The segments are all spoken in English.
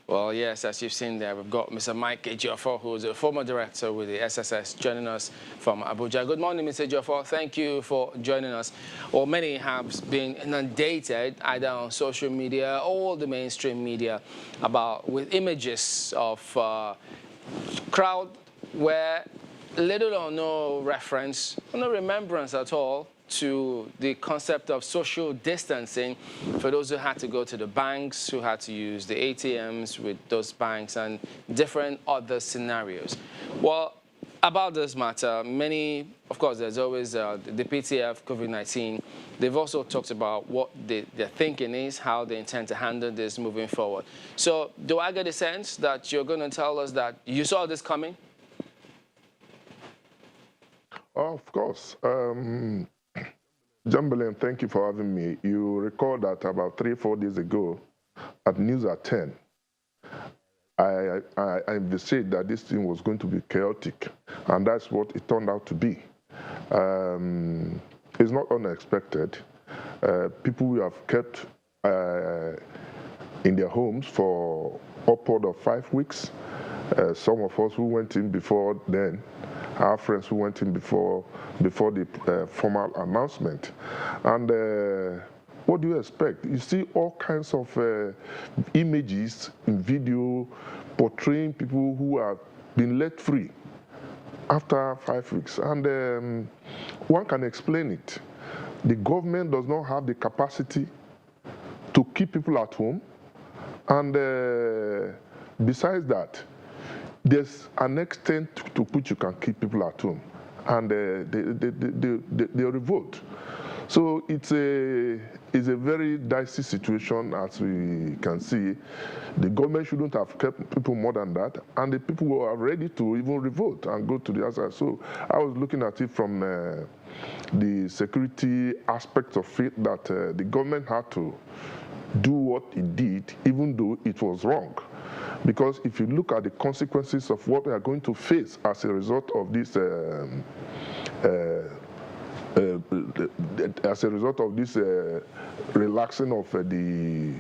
Well, yes, as you've seen there, we've got Mr. Mike Ejiofor, who is a former director with the SSS, joining us from Abuja. Good morning, Mr. Ejiofor. Thank you for joining us. Well, many have been inundated either on social media or the mainstream media with images of crowd where little or no reference, no remembrance at all to the concept of social distancing for those who had to go to the banks, who had to use the ATMs with those banks, and different other scenarios. Well, about this matter, many, of course, there's always the PTF, COVID-19. They've also talked about what their thinking is, how they intend to handle this moving forward. So do I get a sense that you're going to tell us that you saw this coming? Of course. Jambalin, thank you for having me. You recall that about 3-4 days ago at News at 10, I said that this thing was going to be chaotic, and that's what it turned out to be. It's not unexpected. People we have kept in their homes for upward of 5 weeks. Some of us who went in before then, our friends who went in before the formal announcement. And what do you expect? You see all kinds of images in video portraying people who have been let free after 5 weeks. And one can explain it. The government does not have the capacity to keep people at home. And besides that, there's an extent to which you can keep people at home, and they revolt. So it's a very dicey situation, as we can see. The government shouldn't have kept people more than that, and the people were ready to even revolt and go to the other side. So I was looking at it from the security aspect of it, that the government had to do what it did, even though it was wrong. Because if you look at the consequences of what we are going to face as a result of this, relaxing of the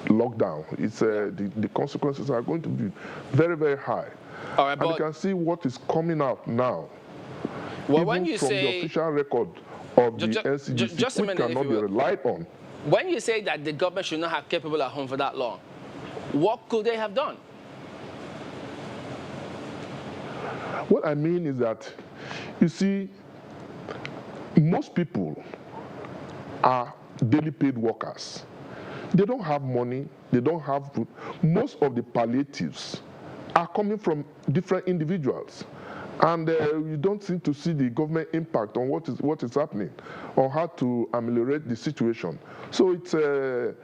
lockdown, it's the consequences are going to be very, very high. All right, and you can see what is coming out now. Well, even when you from say the official record of the NCDC, which cannot be relied on. When you say that the government should not have kept people at home for that long, what could they have done? What I mean is that, you see, most people are daily paid workers. They don't have money, they don't have food. Most of the palliatives are coming from different individuals. And you don't seem to see the government impact on what is happening, or how to ameliorate the situation. So it's the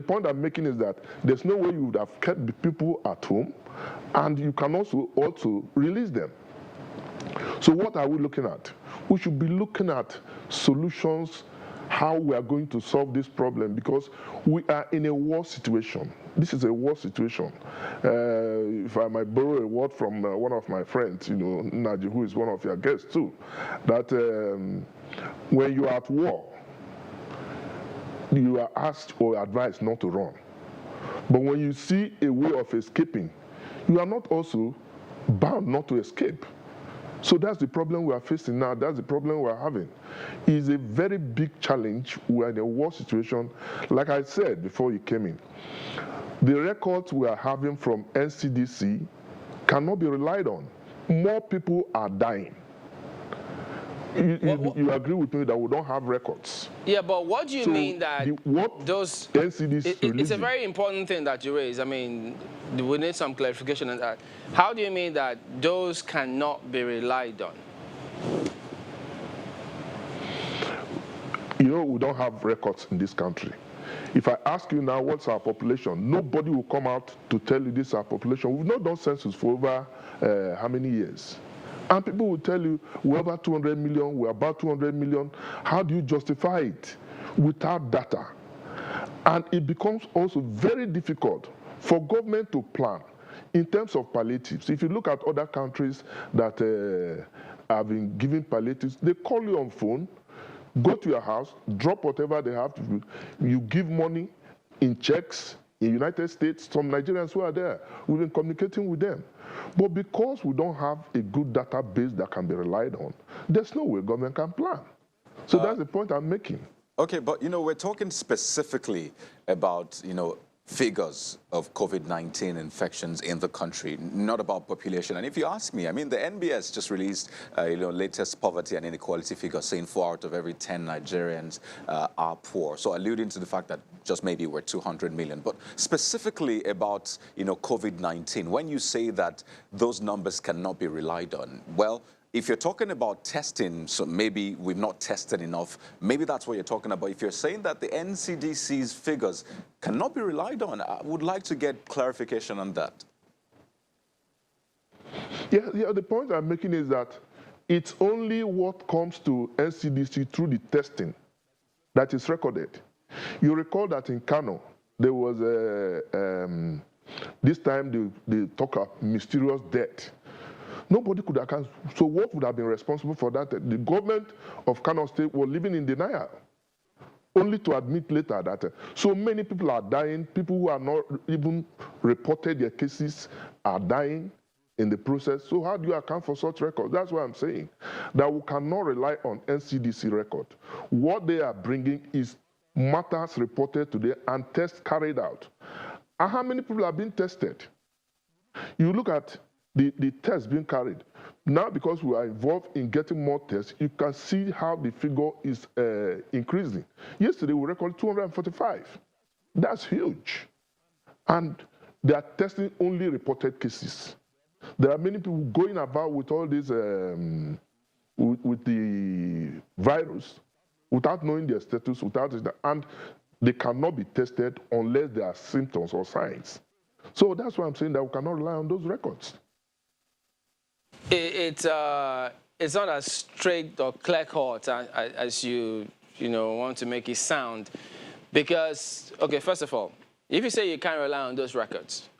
point I'm making is that there's no way you would have kept the people at home, and you can also release them. So what are we looking at? We should be looking at solutions, how we are going to solve this problem, because we are in a war situation. This is a war situation. If I might borrow a word from one of my friends, Naji, who is one of your guests too, that when you are at war, you are asked or advised not to run. But when you see a way of escaping, you are not also bound not to escape. So that's the problem we are facing now. That's the problem we are having. It's a very big challenge. We are in a war situation. Like I said before you came in, the records we are having from NCDC cannot be relied on. More people are dying. You agree with me that we don't have records? Yeah, but what do you mean that those NCDC it's a very important thing that you raise. I mean, we need some clarification on that. How do you mean that those cannot be relied on? We don't have records in this country. If I ask you now what's our population, nobody will come out to tell you this is our population. We've not done census for over how many years? And people will tell you, we're about 200 million, we're about 200 million. How do you justify it without data? And it becomes also very difficult for government to plan in terms of palliatives. If you look at other countries that have been giving palliatives, they call you on phone, go to your house, drop whatever they have to do. You give money in checks, In the United States, some Nigerians who are there, we've been communicating with them. But because we don't have a good database that can be relied on, there's no way government can plan. So that's the point I'm making. Okay, but we're talking specifically about, figures of COVID-19 infections in the country, not about population. And if you ask me, I mean, the NBS just released, latest poverty and inequality figures saying 4 out of every 10 Nigerians are poor. So alluding to the fact that just maybe we're 200 million. But specifically about, COVID-19, when you say that those numbers cannot be relied on, well, if you're talking about testing, so maybe we've not tested enough, maybe that's what you're talking about. If you're saying that the NCDC's figures cannot be relied on, I would like to get clarification on that. Yeah, the point I'm making is that it's only what comes to NCDC through the testing that is recorded. You recall that in Kano, there was this time they talk of mysterious death. Nobody could account. So what would have been responsible for that? The government of Kano State was living in denial, only to admit later that so many people are dying. People who are not even reported their cases are dying in the process. So how do you account for such records? That's what I'm saying, that we cannot rely on NCDC record. What they are bringing is matters reported today and tests carried out. And how many people are being tested? You look at the tests being carried. Now, because we are involved in getting more tests, you can see how the figure is increasing. Yesterday, we recorded 245. That's huge. And they are testing only reported cases. There are many people going about with all this, with the virus, without knowing their status, and they cannot be tested unless there are symptoms or signs. So that's why I'm saying that we cannot rely on those records. It's not as straight or clear-cut as you want to make it sound, because okay, first of all, if you say you can't rely on those records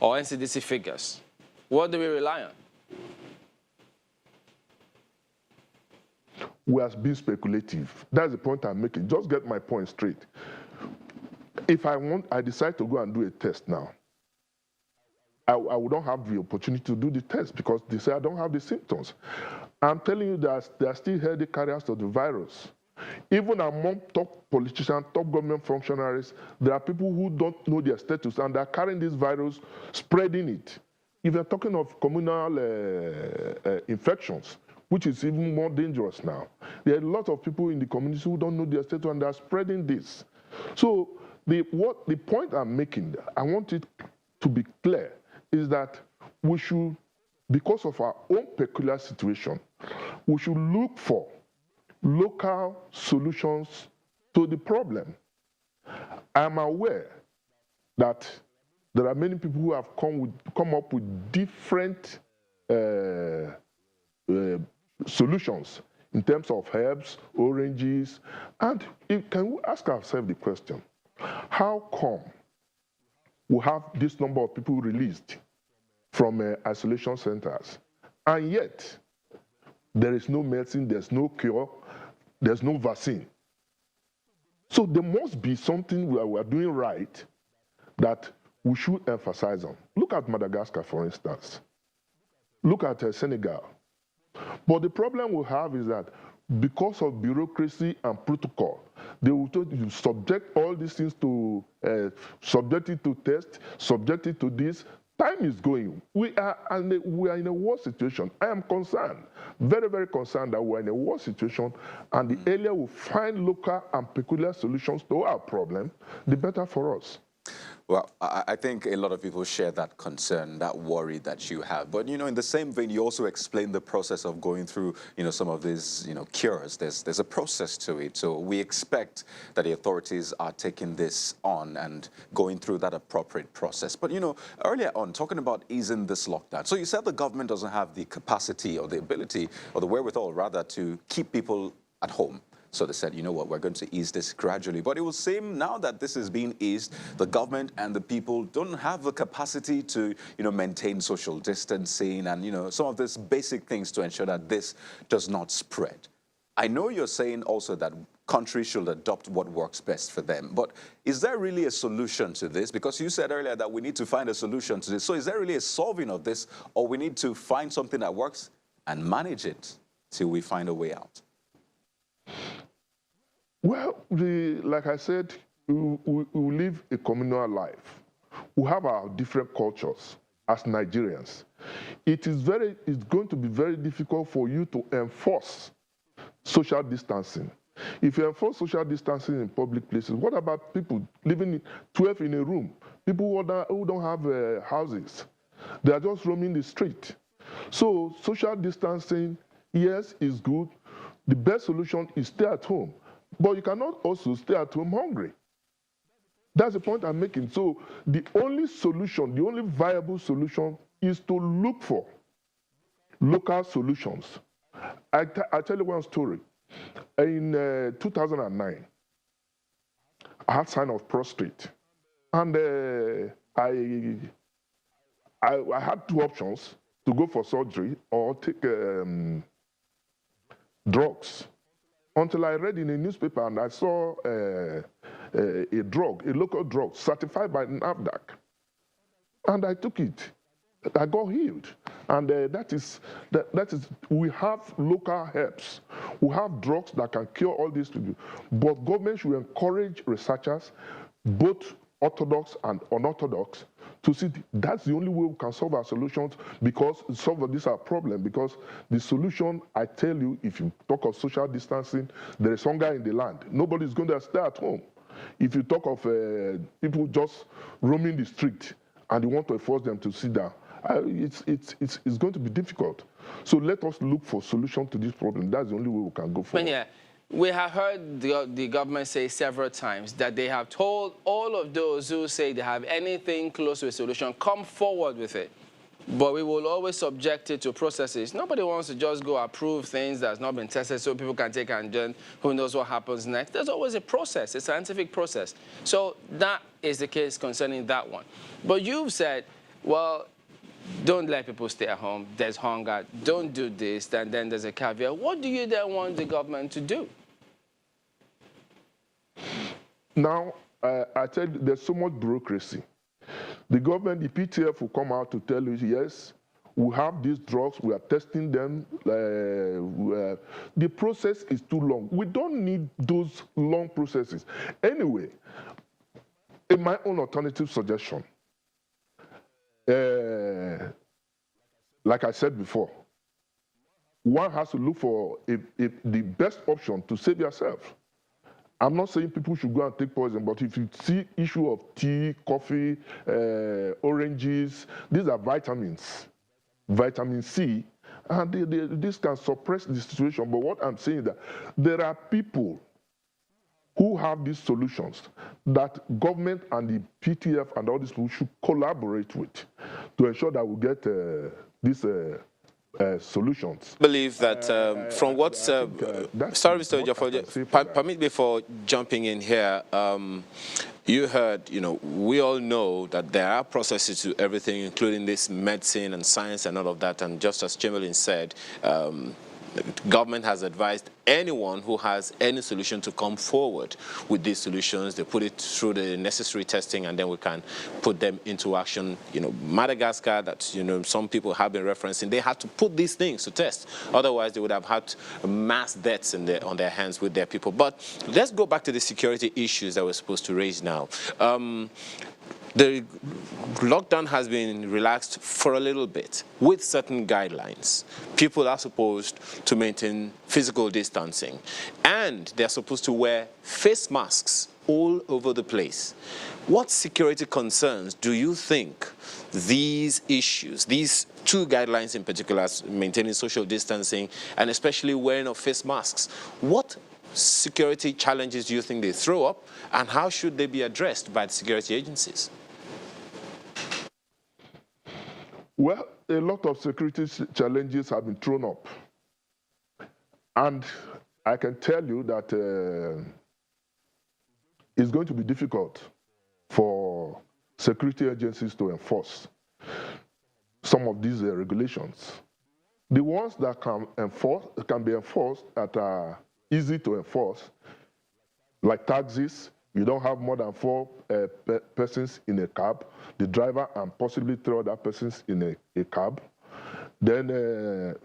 or NCDC figures, what do we rely on? We are being speculative. That's the point I'm making. Just get my point straight. If I decide to go and do a test now, I would not have the opportunity to do the test because they say I don't have the symptoms. I'm telling you that there are still healthy carriers of the virus. Even among top politicians, top government functionaries, there are people who don't know their status and they're carrying this virus, spreading it. If you're talking of communal infections, which is even more dangerous now, there are a lot of people in the community who don't know their status and they're spreading this. So the point I'm making, I want it to be clear, is that we should, because of our own peculiar situation, we should look for local solutions to the problem. I'm aware that there are many people who have come up with different solutions in terms of herbs, oranges, and can we ask ourselves the question, how come we have this number of people released from isolation centers, and yet there is no medicine, there's no cure, there's no vaccine? So there must be something we are doing right that we should emphasize on. Look at Madagascar, for instance. Look at Senegal. But the problem we have is that because of bureaucracy and protocol, they will subject all these things to, subject it to tests, subject it to this. Time is going. We are in a worse situation. I am concerned, very, very concerned that we're in a worse situation, and the earlier we find local and peculiar solutions to our problem, the better for us. Well, I think a lot of people share that concern, that worry that you have. But, in the same vein, you also explain the process of going through, some of these, cures. There's a process to it. So we expect that the authorities are taking this on and going through that appropriate process. But, earlier on, talking about easing this lockdown. So you said the government doesn't have the capacity or the ability or the wherewithal, rather, to keep people at home. So they said, you know what, we're going to ease this gradually. But it will seem now that this is being eased, the government and the people don't have the capacity to, maintain social distancing and, some of these basic things to ensure that this does not spread. I know you're saying also that countries should adopt what works best for them, but is there really a solution to this? Because you said earlier that we need to find a solution to this. So is there really a solving of this, or we need to find something that works and manage it till we find a way out? Well, like I said, we live a communal life. We have our different cultures as Nigerians. It's going to be very difficult for you to enforce social distancing. If you enforce social distancing in public places, what about people living 12 in a room? People who don't have houses. They are just roaming the street. So social distancing, yes, is good. The best solution is stay at home. But you cannot also stay at home hungry. That's the point I'm making. So the only solution, the only viable solution is to look for local solutions. I tell you one story. In 2009, I had sign of prostate. And I had two options, to go for surgery or take drugs. Until I read in a newspaper and I saw a drug, a local drug, certified by NAFDAC. And I took it. I got healed. And that is, we have local herbs. We have drugs that can cure all these things. But government should encourage researchers, both orthodox and unorthodox, to see that's the only way we can solve our solutions, because solve this our problem. Because the solution, I tell you, if you talk of social distancing, there is hunger in the land. Nobody's going to stay at home. If you talk of people just roaming the street and you want to force them to sit down, it's going to be difficult. So let us look for solution to this problem. That's the only way we can go forward. Yeah. We have heard the government say several times that they have told all of those who say they have anything close to a solution, come forward with it. But we will always subject it to processes. Nobody wants to just go approve things that's not been tested so people can take and then who knows what happens next. There's always a process, a scientific process. So that is the case concerning that one. But you've said, well, don't let people stay at home. There's hunger. Don't do this. And then there's a caveat. What do you then want the government to do? Now, I tell you, there's so much bureaucracy. The government, the PTF will come out to tell you, yes, we have these drugs, we are testing them. The process is too long. We don't need those long processes. Anyway, in my own alternative suggestion, like I said before, one has to look for the best option to save yourself. I'm not saying people should go and take poison, but if you see issue of tea, coffee, oranges, these are vitamins, vitamin C, and this can suppress the situation. But what I'm saying is that there are people who have these solutions that government and the PTF and all these people should collaborate with to ensure that we get these solutions. I believe that from what, sorry, Mr. Ejiofor, permit me for jumping in here. You heard, we all know that there are processes to everything, including this medicine and science and all of that. And just as Chamberlain said, the government has advised anyone who has any solution to come forward with these solutions. They put it through the necessary testing, and then we can put them into action. Madagascar, that some people have been referencing, they had to put these things to test. Otherwise, they would have had mass deaths on their hands with their people. But let's go back to the security issues that we're supposed to raise now. The lockdown has been relaxed for a little bit with certain guidelines. People are supposed to maintain physical distancing, and they're supposed to wear face masks all over the place. What security concerns do you think these issues, these two guidelines in particular, maintaining social distancing and especially wearing of face masks, what security challenges do you think they throw up, and how should they be addressed by the security agencies? Well, a lot of security challenges have been thrown up. And I can tell you that it's going to be difficult for security agencies to enforce some of these regulations. The ones that can be enforced that are easy to enforce, like taxis. You don't have more than 4 persons in a cab, the driver and possibly 3 other persons in a cab. Then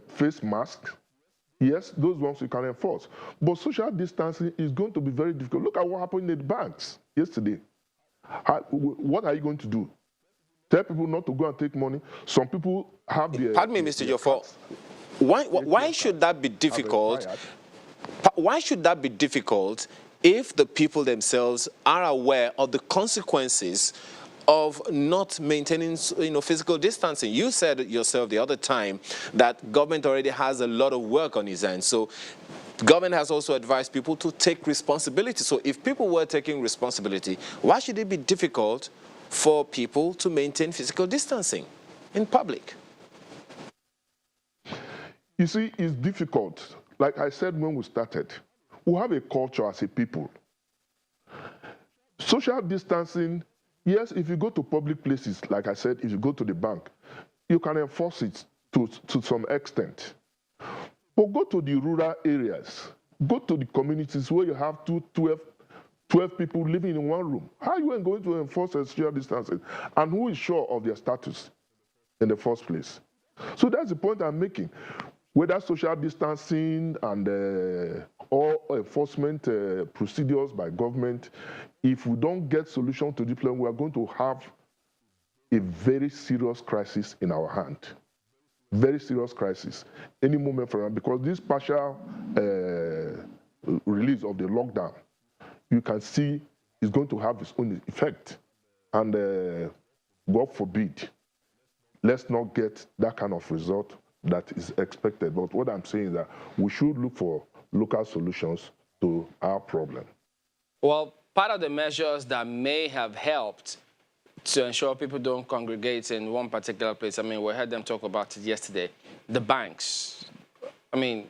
face masks. Yes, those ones you can enforce. But social distancing is going to be very difficult. Look at what happened in the banks yesterday. What are you going to do? Tell people not to go and take money. Some people have their... Pardon me, Mr. Ejiofor. Why should that be difficult? Why should that be difficult if the people themselves are aware of the consequences of not maintaining, physical distancing? You said yourself the other time that government already has a lot of work on its hands. So government has also advised people to take responsibility. So if people were taking responsibility, why should it be difficult for people to maintain physical distancing in public? You see, it's difficult. Like I said when we started, we have a culture as a people. Social distancing, yes, if you go to public places, like I said, if you go to the bank, you can enforce it to some extent. But go to the rural areas, go to the communities where you have 12 people living in one room. How are you going to enforce social distancing? And who is sure of their status in the first place? So that's the point I'm making. Whether social distancing and all enforcement procedures by government, if we don't get solution to the problem, we are going to have a very serious crisis in our hand. Very serious crisis. Any moment from now, because this partial release of the lockdown, you can see is going to have its own effect. And God forbid, let's not get that kind of result that is expected. But what I'm saying is that we should look for local solutions to our problem. Well, part of the measures that may have helped to ensure people don't congregate in one particular place, I mean, we heard them talk about it yesterday, the banks. I mean,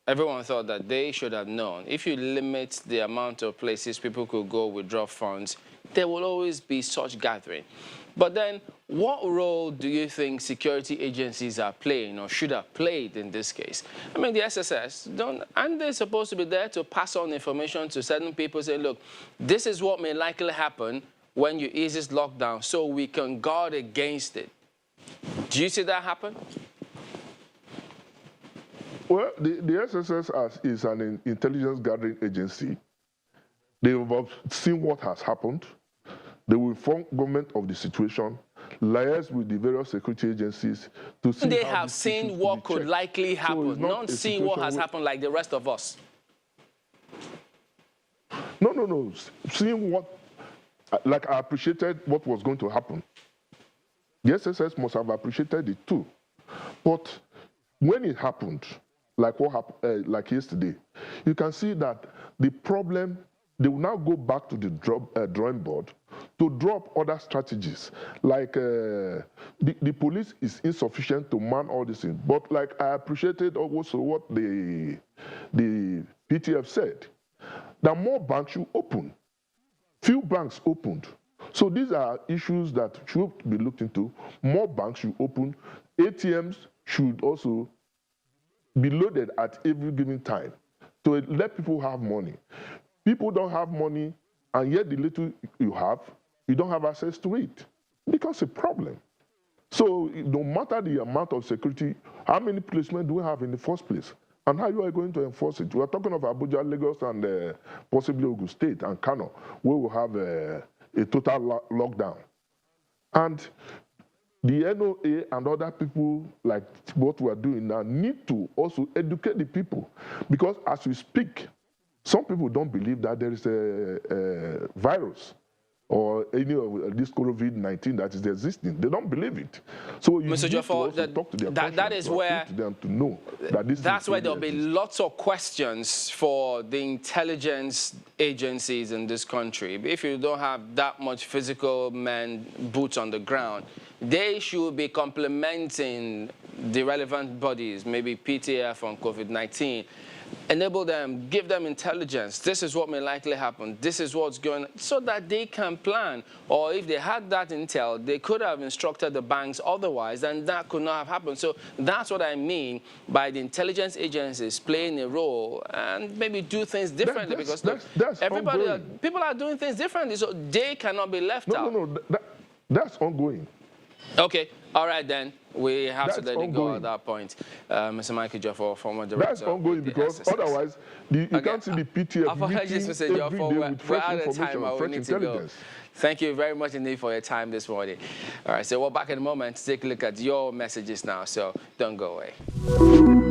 everyone thought that they should have known. If you limit the amount of places people could go withdraw funds, there will always be such gathering. But then, what role do you think security agencies are playing or should have played in this case? I mean, the SSS, aren't they supposed to be there to pass on information to certain people saying, look, this is what may likely happen when you ease this lockdown so we can guard against it? Do you see that happen? Well, the SSS is an intelligence gathering agency. They've seen what has happened. They will inform government of the situation, liaise with the various security agencies to see. They have seen what could likely happen, not seeing what has happened like the rest of us. No. Seeing what, like I appreciated what was going to happen. The SSS must have appreciated it too. But when it happened, like what happened, like yesterday, you can see that the problem, they will now go back to the drawing board to drop other strategies. Like the police is insufficient to man all these things. But like I appreciated also what the PTF said, that more banks should open. Few banks opened. So these are issues that should be looked into. More banks should open. ATMs should also be loaded at every given time to let people have money. People don't have money, and yet the little you have, you don't have access to it. It becomes a problem. So no matter the amount of security, how many policemen do we have in the first place? And how you are going to enforce it? We are talking of Abuja, Lagos, and possibly Ogun State and Kano, where we have a total lockdown. And the NOA and other people, like what we are doing now, need to also educate the people. Because as we speak, some people don't believe that there is a virus or any of this COVID-19 that is existing. They don't believe it. So you Mr. Ejiofor, talk to their that is where to them to know that this that's is where there'll be lots of questions for the intelligence agencies in this country. If you don't have that much physical men, boots on the ground, they should be complementing the relevant bodies, maybe PTF on COVID-19. enable them, give them intelligence. This is what may likely happen. This is what's going on, so that they can plan. Or if they had that intel, they could have instructed the banks otherwise, and that could not have happened. So that's what I mean by the intelligence agencies playing a role and maybe do things differently, because people are doing things differently, so they cannot be left out. No, that's ongoing. Okay, all right then. We have to let it go at that point. Mr. Mike Ejiofor, former director. That's ongoing, because otherwise you can't see the PTF apologies, Mr. Ejiofor. We're out of time. We need to go. Thank you very much indeed for your time this morning. All right, so we're back in a moment to take a look at your messages now, so don't go away.